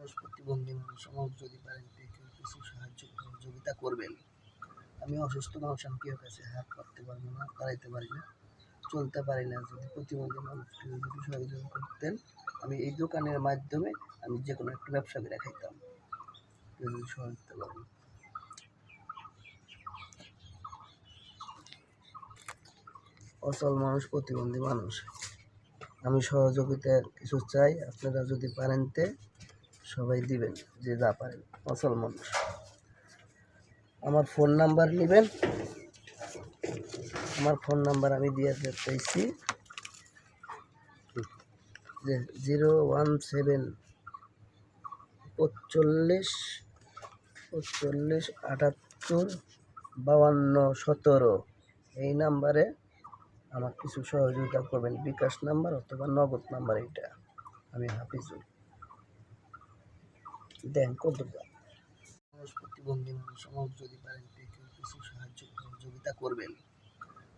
মানুষ, প্রতিবন্ধী মানুষ, আমার যদি পারেন কেউ কিছু সাহায্য সহযোগিতা করবেন। আমি অসুস্থ মানুষ, আমি কেউ কাছে হাত পাততে পারবো না, দাঁড়াইতে পারি না, চলতে পারি না। যদি প্রতিবন্ধী মানুষকে যদি সহযোগিতা করতেন, আমি এই দোকানের মাধ্যমে আমি যে কোনো একটা ব্যবসা করে খাইতাম। কেউ যদি সহযোগিতা করেন। অচল মানুষ, প্রতিবন্ধী মানুষ, আমি সহযোগিতার কিছু চাই, আপনারা যদি পারেন তে সবাই দিবেন, যে যা পারেন। অচল মানুষ, আমার ফোন নাম্বার নেবেন, আমার ফোন নাম্বার আমি দিয়ে চাইছি যে 017 45 48 52 17। এই নাম্বারে আমার কিছু সহযোগিতা করবেন, বিকাশ নাম্বার অথবা নগদ নাম্বার। এইটা আমি হাফিজুল। দেন কত মানুষ, প্রতিবন্ধী মানুষ, আমার যদি পারেন কেউ কিছু সাহায্য সহযোগিতা করবেন।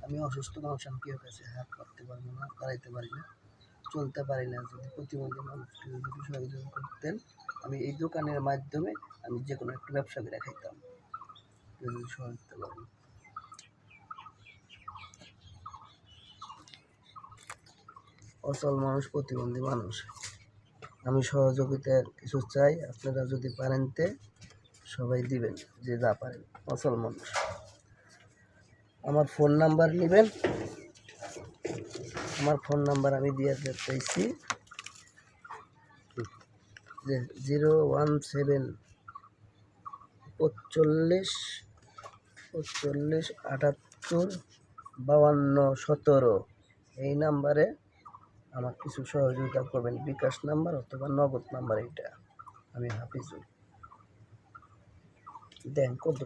আমি অসুস্থ মানুষ, আমি কেউ কাছে হাত পাততে পারবো না, দাঁড়াইতে পারি না, চলতে পারি না। যদি প্রতিবন্ধী মানুষকে যদি সহযোগিতা করতেন, আমি এই দোকানের মাধ্যমে আমি যে কোনো একটা ব্যবসা করে খাইতাম। কেউ যদি সহযোগিতা করেন। অচল মানুষ, প্রতিবন্ধী মানুষ, আমি সহযোগিতার কিছু চাই, আপনারা যদি পারেন তে সবাই দিবেন, যে যা পারেন। অচল মানুষ, আমার ফোন নাম্বার নেবেন, আমার ফোন নাম্বার আমি দিয়ে চাইছি যে 017 45 48 52 17। এই নাম্বারে আমার কিছু সহযোগিতা করবেন, বিকাশ নাম্বার অথবা নগদ নাম্বার। এইটা আমি হাফিজুল। দেন কত